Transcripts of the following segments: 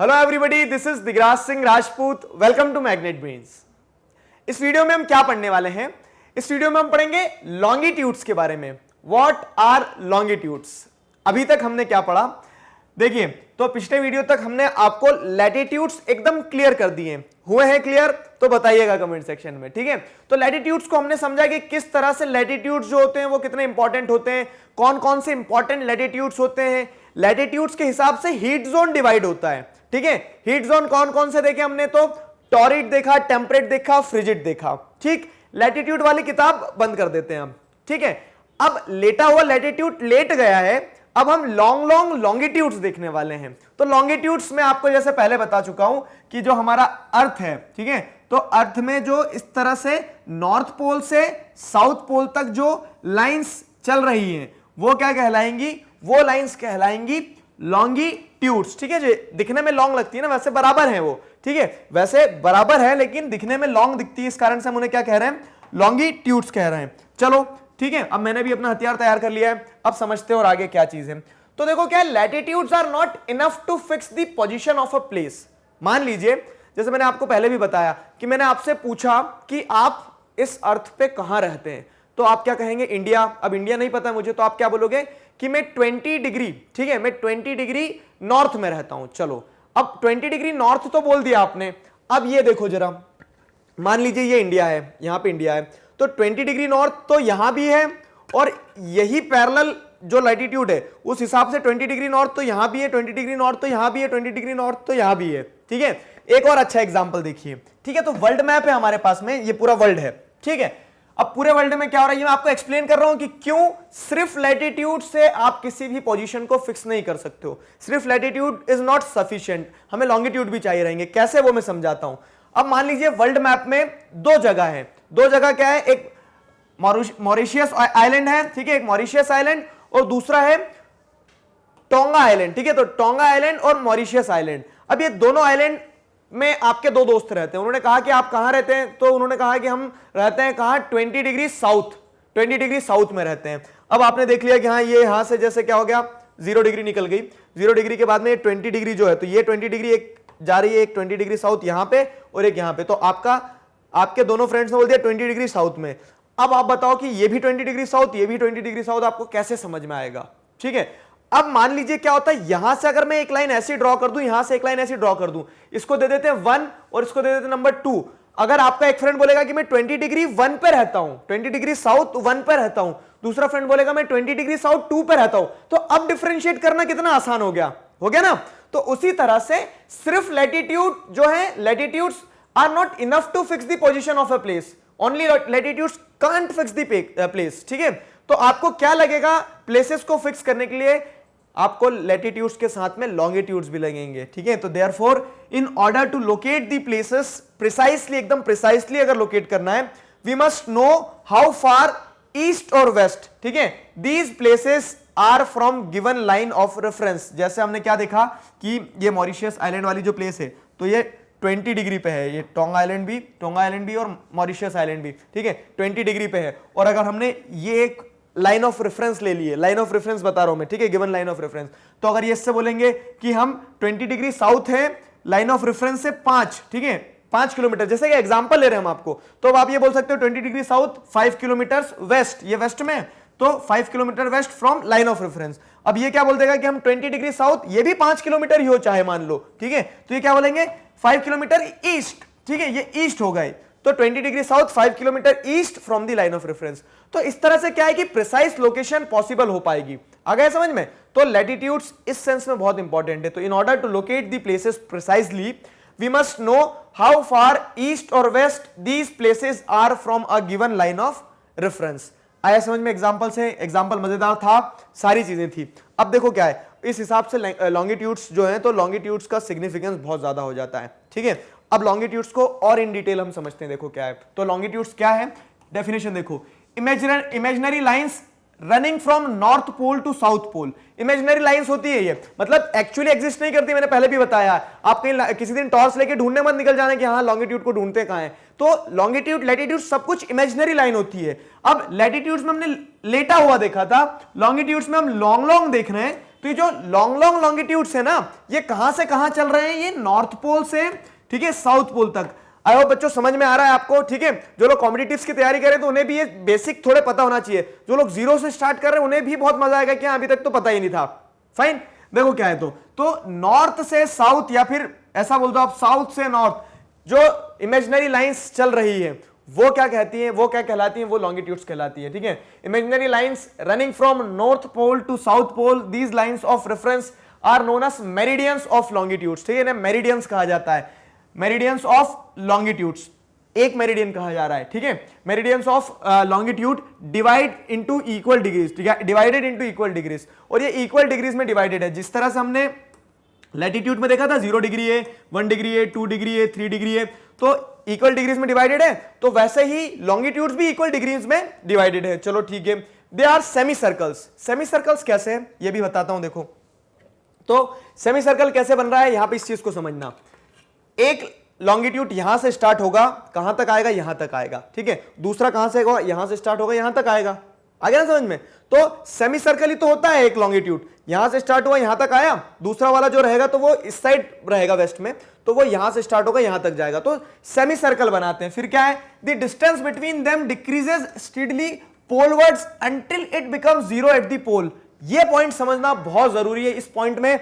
Hello everybody, this is Digraj Singh Rajput. Welcome to Magnet Brains. इस video में हम क्या पढ़ने वाले हैं? इस वीडियो में हम पढ़ेंगे लॉन्गिट्यूड्स के बारे में। What are longitudes? अभी तक हमने क्या पढ़ा? देखिए, तो पिछले वीडियो तक हमने आपको लैटिट्यूड्स एकदम क्लियर कर दिए। हुए हैं क्लियर? तो बताइएगा कमेंट सेक्शन में, ठीक है। तो लैटिट्यूड्स को हमने समझा कि किस तरह से लैटिट्यूड्स जो होते हैं वो कितने इंपॉर्टेंट होते हैं, कौन कौन से इंपॉर्टेंट लैटिट्यूड्स होते हैं। लैटिट्यूड्स के हिसाब से हीट जोन डिवाइड होता है, ठीक है। हीट जोन कौन कौन से देखे हमने? तो टॉरिड देखा, टेम्परेट देखा, फ्रिजिड देखा, ठीक। लैटिट्यूड वाली किताब बंद कर देते हैं हम, ठीक है। अब लेटा हुआ लैटिट्यूड लेट गया है, अब हम लॉन्ग लॉन्गिट्यूड्स देखने वाले हैं। तो लॉन्गिट्यूड्स में आपको जैसे पहले बता चुका हूं कि जो हमारा अर्थ है, ठीक है, तो अर्थ में जो इस तरह से नॉर्थ पोल से साउथ पोल तक जो लाइंस चल रही हैं वो क्या कहलाएंगी? वो लाइंस कहलाएंगी लॉन्गिट्यूड्स, ठीक है। जो दिखने में लॉन्ग लगती है ना, वैसे बराबर है वो, ठीक है, वैसे बराबर है लेकिन दिखने में लॉन्ग दिखती है, इस कारण से हम उन्हें क्या कह रहे हैं? लॉन्गिट्यूड्स कह रहे हैं। चलो ठीक है, अब मैंने भी अपना हथियार तैयार कर लिया है, अब समझते हैं और आगे क्या चीज है। तो देखो क्या है, latitudes are not enough to fix the position of a place. मान लीजिए, जैसे मैंने आपको पहले भी बताया कि मैंने आपसे पूछा कि आप इस अर्थ पे कहां रहते हैं, तो आप क्या कहेंगे? इंडिया। अब इंडिया नहीं पता मुझे, तो आप क्या बोलोगे कि मैं 20 डिग्री, ठीक है, मैं 20 डिग्री नॉर्थ में रहता हूं। चलो, अब 20 डिग्री नॉर्थ तो बोल दिया आपने। अब ये देखो जरा, मान लीजिए ये इंडिया है, यहां पे इंडिया है, तो 20 डिग्री नॉर्थ तो यहां भी है और यही पैरेलल जो लैटिट्यूड है उस हिसाब से 20 डिग्री नॉर्थ तो यहां भी है, 20 डिग्री नॉर्थ तो यहां भी है, 20 डिग्री नॉर्थ तो यहां भी है, ठीक है। एक और अच्छा एग्जांपल देखिए, ठीक है। तो वर्ल्ड मैप है हमारे पास में, ये पूरा वर्ल्ड है, ठीक है। अब पूरे वर्ल्ड में क्या हो रहा है ये मैं आपको एक्सप्लेन कर रहा हूं कि क्यों सिर्फ लैटिट्यूड से आप किसी भी पोजीशन को फिक्स नहीं कर सकते हो। सिर्फ लैटिट्यूड इज नॉट सफिशिएंट, हमें लॉन्गिट्यूड भी चाहिए रहेंगे। कैसे, वो मैं समझाता हूं। अब मान लीजिए वर्ल्ड मैप में दो जगह है। दो जगह क्या है? एक मॉरिशियस आइलैंड है, ठीक है, एक मॉरिशियस आइलैंड और दूसरा है टोंगा आइलैंड, ठीक है। तो टोंगा आइलैंड और मॉरिशियस आइलैंड, अब ये दोनों आइलैंड में आपके दो दोस्त रहते हैं। उन्होंने कहा कि आप कहां रहते हैं? तो उन्होंने कहा कि हम रहते हैं कहां? 20 डिग्री साउथ, 20 डिग्री साउथ में रहते हैं। अब आपने देख लिया कि हाँ, ये यहां से जैसे क्या हो गया, 0 डिग्री निकल गई। 0 डिग्री के बाद में 20 डिग्री जो है, तो ये 20 डिग्री एक जा रही है, एक 20 डिग्री साउथ यहां पे और एक यहां पे। तो आपके दोनों फ्रेंड्स ने बोल दिया 20 डिग्री साउथ में। अब आप बताओ कि ये भी 20 डिग्री साउथ, ये भी 20 डिग्री साउथ, आपको कैसे समझ में आएगा? ठीक है। अब मान लीजिए क्या होता है, यहां से अगर मैं एक लाइन ऐसी ड्रॉ कर दूं, यहां से एक लाइन ऐसी ड्रॉ कर दूं, इसको दे देते हैं 1 और इसको दे देते हैं नंबर 2। अगर आपका एक फ्रेंड बोलेगा कि मैं 20 डिग्री 1 पे रहता हूं, 20 डिग्री साउथ 1 पे रहता हूं, दूसरा फ्रेंड बोलेगा मैं 20 डिग्री साउथ 2 पे रहता हूं, तो अब डिफरेंशिएट करना कितना आसान हो गया ना। तो उसी तरह से सिर्फ लैटिट्यूड जो है, latitudes are not enough to fix the position of a place, only latitudes can't fix the place, ठीक है। तो आपको क्या लगेगा प्लेसेस को फिक्स करने के लिए? आपको लैटिट्यूड्स के साथ में लॉन्गिट्यूड्स भी लगेंगे, ठीक है। तो therefore in order to locate the places precisely, एकदम प्रिसाइसली अगर लोकेट करना है, we must know how far east और वेस्ट, ठीक है, these places are from given line of reference. जैसे हमने क्या देखा कि ये मॉरिशियस आइलैंड वाली जो प्लेस है, तो ये 20 डिग्री पे है, ये टोंगा आइलैंड भी और मॉरिशियस आइलैंड भी, ठीक है, 20 डिग्री पे है। और अगर हमने ये एक लाइन ऑफ रेफरेंस ले लिए, लाइन ऑफ रेफरेंस बता रहा हूं मैं, ठीक है, गिवन लाइन ऑफ रेफरेंस, तो अगर ये इससे बोलेंगे कि हम 20 डिग्री साउथ है, लाइन ऑफ रेफरेंस से 5, ठीक है, 5 किलोमीटर, जैसे कि एग्जांपल ले रहे हैं हम आपको, तो अब आप ये बोल सकते हो 20 डिग्री साउथ 5 किलोमीटर वेस्ट, ये वेस्ट में, तो 5 kilometre west from line of reference. अब ये क्या बोल देगा कि हम 20 डिग्री साउथ, ये भी 5 किलोमीटर ही हो चाहे मान लो, ठीक है, तो ये क्या बोलेंगे 5 किलोमीटर ईस्ट, ठीक है, ये ईस्ट हो गए, तो 20 degree south 5 kilometre east from the line of reference. तो इस तरह से क्या है कि प्रिसाइज लोकेशन पॉसिबल हो पाएगी। आ गया समझ में? तो लैटिट्यूड्स इस सेंस में बहुत इंपॉर्टेंट है। तो in order to locate the places precisely, we must know how far east और west these places are from a given line of reference. आया समझ में? एग्जाम्पल से, एग्जाम्पल मजेदार था, सारी चीजें थी। अब देखो क्या है, इस हिसाब से लॉन्गिट्यूड्स जो है, तो लॉन्गिट्यूड्स का सिग्निफिकेंस बहुत ज्यादा हो जाता है, ठीक है। अब लॉन्गिट्यूड्स को और इन डिटेल हम समझते हैं। देखो क्या है, तो लॉन्गिट्यूड्स क्या है, डेफिनेशन देखो, imaginary lines running from north pole to south pole. Imaginary lines होती है ये, मतलब एक्चुअली एग्जिस्ट नहीं करती, मैंने पहले भी बताया। आप कहीं किसी दिन टॉर्च लेके ढूंढने मत निकल जाना कि हाँ लॉन्गिट्यूड को ढूंढते कहां है। तो लॉन्गिट्यूड, लैटिट्यूड सब कुछ इमेजिनरी लाइन होती है। अब लैटिट्यूड्स में हमने लेटा हुआ देखा था, लॉन्गिट्यूड्स में हम लॉन्ग देख रहे हैं, तो ये जो लॉन्ग लॉन्ग लॉन्गिट्यूड्स है ना, ये कहां से कहां चल रहे हैं, ये नॉर्थ पोल से, ठीक है, साउथ पोल तक। आई होप बच्चों समझ में आ रहा है आपको, ठीक है। जो लोग कॉम्पिटिटिव्स की तैयारी करें तो उन्हें भी ये बेसिक थोड़े पता होना चाहिए। जो लोग जीरो से स्टार्ट कर रहे हैं उन्हें भी बहुत मजा आएगा कि अभी तक तो पता ही नहीं था। फाइन, देखो क्या है, तो नॉर्थ से साउथ, या फिर ऐसा बोल दो आप साउथ से नॉर्थ, जो इमेजिनरी लाइंस चल रही है वो क्या कहती है, वो क्या कहलाती है, वो लॉन्गिट्यूड्स कहलाती है, ठीक है। Imaginary lines running from north pole to south pole, these lines of reference are known as meridians of longitudes, ठीक है ना, मेरिडियंस कहा जाता है, मेरिडियंस ऑफ लॉन्गिट्यूड्स, एक मेरिडियन कहा जा रहा है, ठीक है। Meridians of longitude divide into equal degrees, ठीक है, डिवाइडेड इनटू इक्वल डिग्रीज, और ये इक्वल डिग्रीज में डिवाइडेड है। जिस तरह से हमने लैटिट्यूड में देखा था 0 डिग्री है, 1 डिग्री है, 2 डिग्री है, 3 डिग्री है, तो इक्वल डिग्रीज में डिवाइडेड है, तो वैसे ही लॉन्गिट्यूड्स भी इक्वल डिग्रीज में डिवाइडेड है। चलो ठीक है, they are semi circles. Semi circles कैसे है ये भी बताता हूं, देखो। तो सेमी सर्कल कैसे बन रहा है, यहां पे इस चीज को समझना। एक लॉन्गिट्यूड यहां से स्टार्ट होगा, कहां तक आएगा, यहां तक आएगा, ठीक है। दूसरा कहां से होगा, यहां से स्टार्ट होगा, यहां तक आएगा। आ गया ना समझ में? तो सेमी सर्कल ही तो होता है एक लॉन्गिट्यूड, यहां से स्टार्ट हुआ यहां तक आया, दूसरा वाला जो रहेगा तो वो इस साइड रहेगा वेस्ट में, तो वो यहां से स्टार्ट होगा यहां तक जाएगा, तो सेमी सर्कल बनाते हैं। फिर क्या है, the distance between them decreases steadily polewards until it becomes zero at the pole. ये पॉइंट समझना बहुत जरूरी है। इस पॉइंट में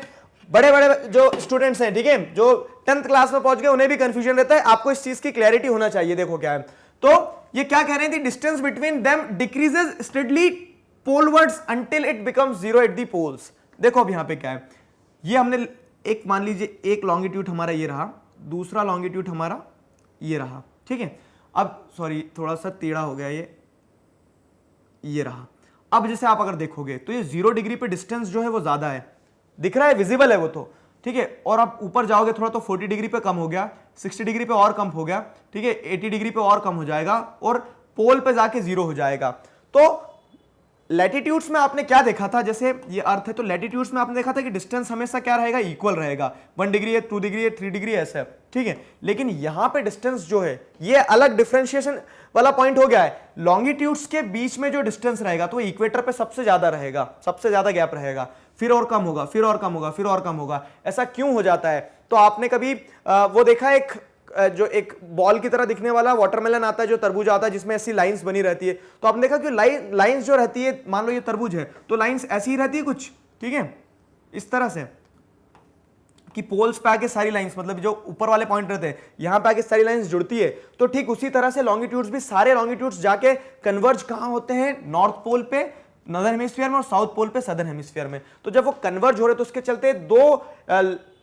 बड़े बड़े जो स्टूडेंट्स हैं, ठीक है, जो 10th क्लास में पहुंच गए, उन्हें भी कंफ्यूजन रहता है। आपको इस चीज की क्लैरिटी होना चाहिए। देखो क्या है, तो ये क्या कह रहे हैं, the distance between them decreases steadily polewards until it becomes zero at the poles. देखो अब यहां पे क्या है, ये हमने एक मान लीजिए एक लॉन्गिट्यूड हमारा ये रहा, दूसरा लॉन्गिट्यूड हमारा ये रहा, ठीक है। अब सॉरी थोड़ा सा टेढ़ा हो गया ये रहा। अब जैसे आप अगर देखोगे तो ये 0 डिग्री पे डिस्टेंस जो है वो ज्यादा है, दिख रहा है, विजिबल है वो तो, ठीक है। और आप ऊपर जाओगे थोड़ा तो 40 डिग्री पे कम हो गया, 60 डिग्री पे और कम हो गया, ठीक है, 80 डिग्री पे और कम हो जाएगा, और पोल पे जाके 0 हो जाएगा। तो लैटिट्यूड्स में आपने क्या देखा था, जैसे ये अर्थ है, तो लैटिट्यूड्स में आपने देखा था कि डिस्टेंस हमेशा क्या रहेगा, इक्वल रहेगा, 1 डिग्री है, 2 डिग्री है, 3 डिग्री ऐसा, ठीक है। लेकिन यहां पे डिस्टेंस जो है ये अलग डिफरेंशिएशन वाला पॉइंट हो गया है। लॉन्गिट्यूड्स के बीच में जो डिस्टेंस रहेगा तो इक्वेटर पे सबसे ज्यादा रहेगा, सबसे ज्यादा गैप रहेगा, फिर और कम होगा, फिर और कम होगा, फिर और कम होगा। ऐसा क्यों हो जाता है? तो आपने कभी वो देखा, एक जो एक बॉल की तरह दिखने वाला वाटरमेलन आता है, जो तरबूज आता है, जिसमें ऐसी लाइंस बनी रहती है, तो आपने देखा कि लाइंस जो रहती है, मान लो ये तरबूज है तो लाइंस ऐसी ही रहती है कुछ, ठीक है, इस तरह से कि पोल्स पे आके सारी लाइंस, मतलब जो ऊपर वाले पॉइंट रहते हैं यहां पे आके सारी लाइंस जुड़ती है। तो ठीक उसी तरह से लॉन्गिट्यूड्स भी, सारे लॉन्गिट्यूड्स जाके कन्वर्ज कहां होते हैं, नॉर्थ पोल पे नॉर्दर्न हेमिस्फीयर में, और साउथ पोल पे सदर्न हेमिस्फीयर में। तो जब वो कन्वर्ज हो रहे तो उसके चलते दो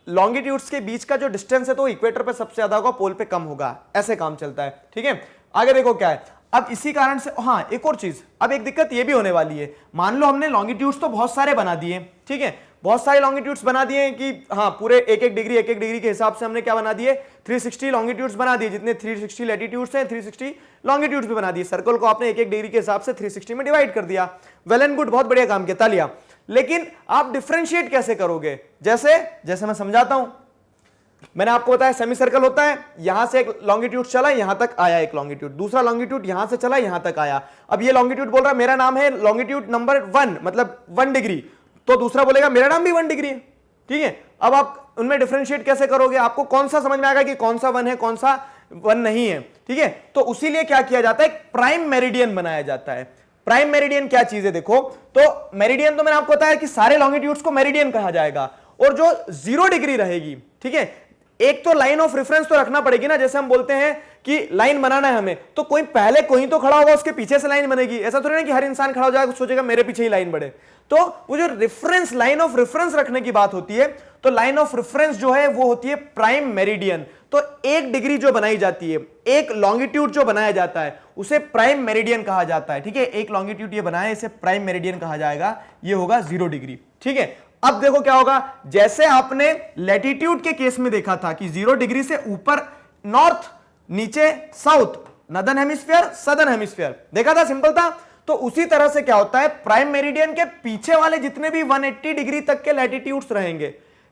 लॉन्गिट्यूड्स के बीच का जो डिस्टेंस है तो इक्वेटर पे सबसे ज्यादा होगा, पोल पे कम होगा, ऐसे काम चलता है, ठीक है। आगे देखो क्या है, अब इसी कारण से, हाँ एक और चीज, अब एक दिक्कत ये भी होने वाली है। मान लो हमने लॉन्गिट्यूड्स तो बहुत सारे बना दिए, ठीक है, बहुत सारे लॉन्गिट्यूड्स बना दिए कि हाँ पूरे एक एक डिग्री के हिसाब से हमने क्या बना दिए, 360 लॉन्गिट्यूड्स बना दिए। जितने 360 लैटिट्यूड्स हैं 360 लॉन्गिट्यूड्स भी बना दिए। सर्कल को आपने एक एक डिग्री के हिसाब से 360 में डिवाइड कर दिया। वेल एंड गुड, बहुत बढ़िया काम किया, तालियां। लेकिन आप डिफरेंशिएट कैसे करोगे? जैसे मैं समझाता हूं। मैंने आपको बताया सेमी सर्कल होता है, यहां से एक लॉन्गिट्यूड चला, यहां तक आया एक लॉन्गिट्यूड, दूसरा लॉन्गिट्यूड यहां से चला, यहां तक आया। अब ये लॉन्गिट्यूड बोल रहा है मेरा नाम है लॉन्गिट्यूड नंबर 1, मतलब 1 डिग्री, तो दूसरा बोलेगा मेरा नाम भी 1 डिग्री है, ठीक है। अब आप उनमें डिफरेंशिएट कैसे करोगे? आपको कौन सा समझ में आएगा कि कौन सा 1 है, कौन सा 1 नहीं है, ठीक है। तो उसी लिए क्या किया जाता है, प्राइम मेरिडियन बनाया जाता है। प्राइम मेरिडियन क्या चीज है? देखो, तो मेरिडियन तो मैंने आपको बताया कि सारे लॉन्गिट्यूड्स को मेरिडियन कहा जाएगा, और जो 0 डिग्री रहेगी, ठीक है, एक तो लाइन ऑफ रेफरेंस तो रखना पड़ेगी ना। जैसे हम बोलते हैं कि लाइन बनाना है हमें, तो कोई पहले कोई तो खड़ा होगा, उसके पीछे से लाइन बनेगी। ऐसा थोड़ी ना कि हर इंसान खड़ा हो जाएगा, सोचेगा मेरे पीछे ही लाइन बढ़े। तो वो जो रेफरेंस, लाइन ऑफ रेफरेंस रखने की बात होती है, तो लाइन ऑफ रेफरेंस जो है वो होती है प्राइम मेरिडियन। तो 1 डिग्री जो बनाई जाती है, एक लॉन्गिट्यूड जो बनाया जाता है, उसे प्राइम मेरिडियन कहा जाता है, ठीक है। एक लॉन्गिट्यूड ये बनाया, इसे प्राइम मेरिडियन कहा जाएगा, ये होगा 0 डिग्री, ठीक है। अब देखो क्या होगा, जैसे आपने लैटिट्यूड के केस में देखा था कि 0 डिग्री से ऊपर नॉर्थ, नीचे south, northern hemisphere, southern hemisphere, देखा था, सिंपल था। तो उसी तरह से क्या होता है, प्राइम मेरिडियन के पीछे वाले जितने भी 180 डिग्री तक के लैटिट्यूड्स रहेंगे,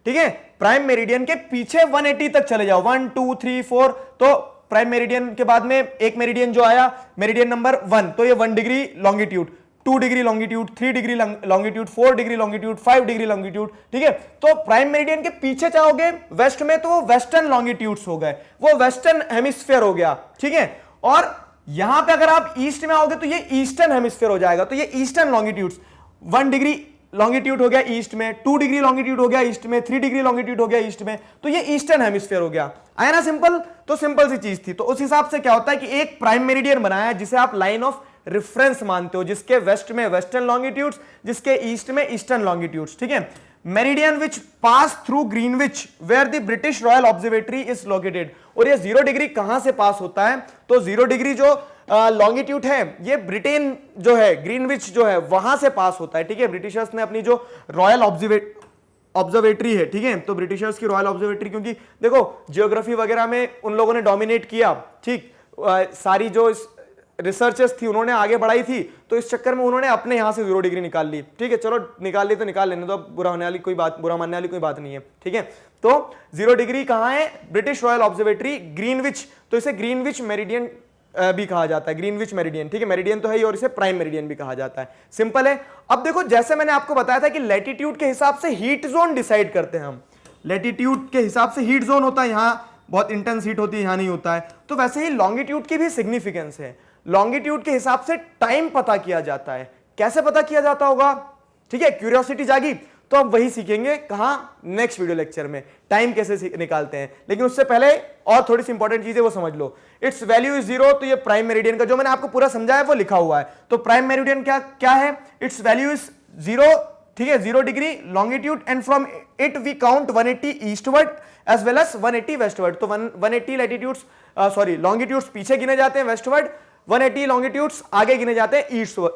ठीक है, प्राइम मेरिडियन के पीछे 180 तक चले जाओ, 1 2 3 4, तो प्राइम मेरिडियन के बाद में एक मेरिडियन जो आया, मेरिडियन नंबर 1, तो ये 1 degree longitude, 2 degree longitude, 3 degree longitude, 4 degree longitude, 5 degree longitude, ठीक है। तो प्राइम मेरिडियन के पीछे चाहोगे वेस्ट में तो वो वेस्टर्न लॉन्गिट्यूड्स हो गए, वो वेस्टर्न हेमिस्फीयर हो गया, ठीक है। और यहां पे अगर आप ईस्ट में आओगे तो ये ईस्टर्न हेमिस्फीयर हो जाएगा, तो ये ईस्टर्न लॉन्गिट्यूड्स, 1 डिग्री लॉन्गिट्यूड हो गया ईस्ट में, 2 डिग्री लॉन्गिट्यूड हो गया ईस्ट में, 3 डिग्री लॉन्गिट्यूड हो गया ईस्ट में, तो ये ईस्टर्न हेमिस्फीयर हो गया। आया ना सिंपल? तो सिंपल सी चीज थी। तो उस हिसाब से क्या होता है कि एक प्राइम मेरिडियन बनाया है जिसे आप लाइन ऑफ रेफरेंस मानते हो, जिसके वेस्ट में वेस्टर्न लॉन्गिट्यूड्स, जिसके ईस्ट में ईस्टर्न लॉन्गिट्यूड्स, ठीक है। Meridian which pass through Greenwich where the British royal observatory is located. और ये 0 डिग्री कहां से पास होता है? तो 0 डिग्री जो लॉन्गिट्यूड है ये ब्रिटेन जो है, ग्रीनविच जो है वहां से पास होता है, ठीक है। ब्रिटिशर्स ने अपनी जो रॉयल ऑब्जर्वेटरी है, ठीक है, तो ब्रिटिशर्स की रॉयल ऑब्जर्वेटरी, क्योंकि देखो जियोग्राफी वगैरह में उन लोगों ने डोमिनेट किया, ठीक, सारी जो रिसर्चेस थी उन्होंने आगे बढ़ाई थी, तो इस चक्कर में उन्होंने अपने यहां से 0 डिग्री निकाल ली, ठीक है। चलो निकाल ली तो निकाल लेने दो, बुरा मानने वाली कोई बात नहीं है, ठीक है। तो 0 डिग्री कहां है? ब्रिटिश रॉयल ऑब्जर्वेटरी ग्रीनविच, तो इसे ग्रीनविच मेरिडियन भी कहा जाता है, ग्रीनविच मेरिडियन, ठीक है। मेरिडियन तो है ही और इसे प्राइम मेरिडियन भी कहा जाता है, सिंपल है। अब देखो जैसे मैंने आपको बताया था कि लैटिट्यूड के हिसाब से हीट जोन डिसाइड करते हैं हम, लैटिट्यूड के हिसाब से हीट जोन होता है, यहां बहुत इंटेंस हीट होती है, यहां नहीं होता है। तो वैसे ही लॉन्गिट्यूड की भी सिग्निफिकेंस है, लॉन्गिट्यूड के हिसाब से टाइम पता किया जाता है। कैसे पता किया जाता होगा? ठीक है, क्यूरियोसिटी जागी तो अब वही सीखेंगे, कहां? नेक्स्ट वीडियो लेक्चर में, टाइम कैसे निकालते हैं। लेकिन उससे पहले और थोड़ी सी इंपॉर्टेंट चीज है वो समझ लो। इट्स वैल्यू इज 0, तो ये प्राइम मेरिडियन का जो मैंने आपको पूरा समझाया वो लिखा हुआ है। तो प्राइम मेरिडियन क्या है? इट्स वैल्यू इज 0, ठीक है, 0 degree longitude, and from it we count 180 eastward as well as 180 westward. तो 180 लैटिट्यूड्स लॉन्गिट्यूड्स पीछे गिने जाते हैं वेस्टवर्ड, 180 लॉन्गिट्यूड्स आगे गिने जाते हैं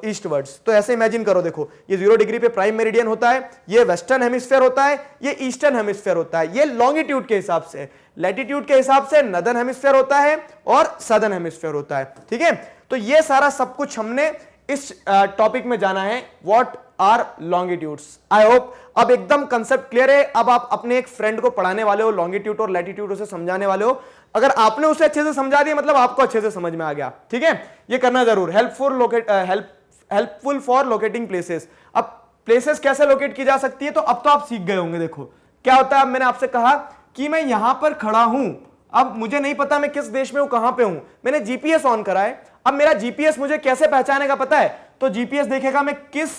ईस्टवर्ड्स। तो ऐसे इमेजिन करो, देखो ये 0 डिग्री पे प्राइम मेरिडियन होता है, ये वेस्टर्न हेमिस्फीयर होता है, ये ईस्टर्न हेमिस्फीयर होता है, ये लॉन्गिट्यूड के हिसाब से। लैटिट्यूड के हिसाब से नदर्न हेमिस्फीयर होता है और सदर्न हेमिस्फीयर होता है, ठीक है। तो ये सारा सब कुछ हमने इस टॉपिक में जाना है, what are longitudes. I hope अब एकदम कंसेप्ट क्लियर है। अब आप अपने एक फ्रेंड को पढ़ाने वाले हो, लॉन्गिट्यूड और लैटिट्यूड उसे समझाने वाले हो, अगर आपने उसे अच्छे से समझा दिया मतलब आपको अच्छे से समझ में आ गया, ठीक है। ये करना जरूर, हेल्पफुल फॉर लोकेटिंग प्लेसेस। अब प्लेसेस कैसे लोकेट की जा सकती है तो अब तो आप सीख गए होंगे। देखो क्या होता है, अब मैंने आपसे कहा कि मैं यहां पर खड़ा हूं, अब मुझे नहीं पता मैं किस देश में हूं, कहां पे हूं, मैंने जीपीएस ऑन करा है। अब मेरा जीपीएस मुझे कैसे पहचानेगा पता है? तो जीपीएस देखेगा मैं किस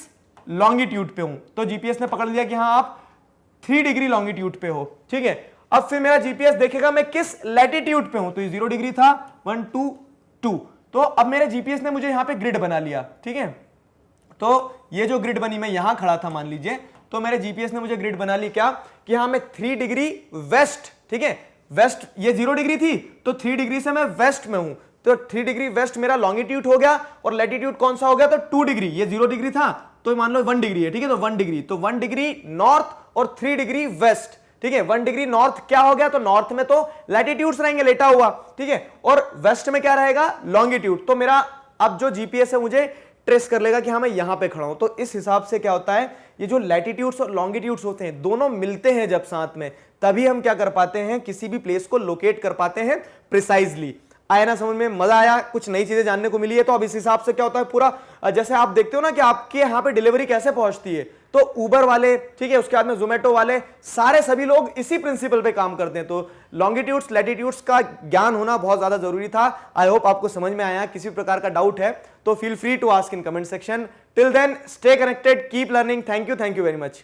लॉन्गिट्यूड पे हूं, तो जीपीएस ने पकड़ लिया कि हाँ आप 3 डिग्री लॉन्गिट्यूड पे हो, ठीक है। अब फिर मेरा जीपीएस देखेगा मैं किस लैटिट्यूड पे हूं, तो ये 0 डिग्री था, 1 2 2, तो अब मेरे जीपीएस ने मुझे यहां पे ग्रिड बना लिया, ठीक है। तो ये जो ग्रिड बनी, मैं यहां खड़ा था मान लीजिए, तो मेरे जीपीएस ने मुझे ग्रिड बना ली क्या कि हाँ मैं 3 डिग्री वेस्ट, ठीक है, वेस्ट, ये 0 डिग्री थी तो 3 डिग्री से मैं वेस्ट में हूं, तो 3 डिग्री वेस्ट मेरा लॉन्गिट्यूड हो गया, और लैटिट्यूड कौन सा हो गया? तो 2 डिग्री, ये 0 डिग्री था तो मान लो 1 डिग्री है, ठीक है, तो 1 डिग्री, तो 1 डिग्री नॉर्थ और 3 डिग्री वेस्ट, ठीक है। 1 डिग्री नॉर्थ क्या हो गया? तो नॉर्थ में तो लैटिट्यूड्स रहेंगे लेटा हुआ, ठीक है, और वेस्ट में क्या रहेगा? लॉन्गिट्यूड। तो मेरा अब जो जीपीएस है मुझे ट्रेस कर लेगा कि हाँ मैं यहां पे खड़ा हूं। तो इस हिसाब से क्या होता है, ये जो लैटिट्यूड्स और लॉन्गिट्यूड्स होते हैं दोनों मिलते हैं जब साथ में, तभी हम क्या कर पाते हैं, किसी भी प्लेस को लोकेट कर पाते हैं प्रिसाइजली। आया ना समझ में? मजा आया, कुछ नई चीजें जानने को मिली है। तो अब इस हिसाब से क्या होता है पूरा, जैसे आप देखते हो ना कि आपके यहाँ पे डिलीवरी कैसे पहुंचती है, तो उबर वाले, ठीक है, उसके बाद में जोमेटो वाले, सारे सभी लोग इसी प्रिंसिपल पे काम करते हैं। तो लॉन्गिट्यूड्स लैटिट्यूड्स का ज्ञान होना बहुत ज्यादा जरूरी था। आई होप आपको समझ में आया। किसी प्रकार का डाउट है तो feel free to ask in comment section. Till then stay connected, keep learning. Thank you very much.